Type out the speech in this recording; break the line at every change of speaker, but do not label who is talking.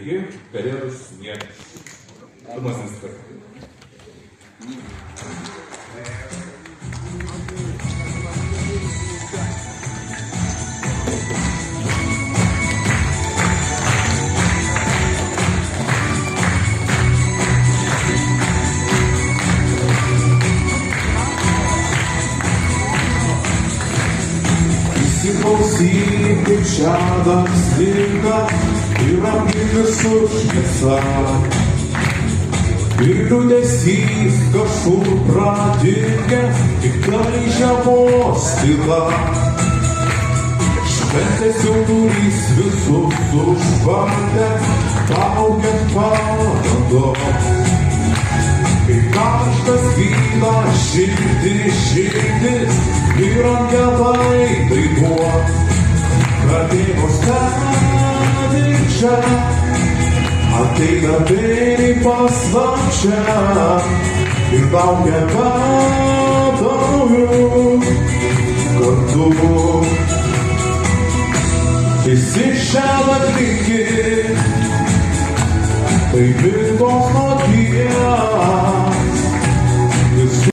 Taigi, kalėdų sniegas. Pirmasis kartas.
Įsiklausyk, kaip šiadas slinka ir aplink visur šviesa. Ir liūdesys kažkur pradingęs, tik tai žiemos tyla. Šventės jaudulys visus užvaldęs, laukiant valandos. Kai karštas vyna širdis ir angelai dainuos. Pradėjos tik čia, ateina vėliai paslapčia ir laukia vedamųjų kartu. Visi šiandien tiki, tai visos nakties.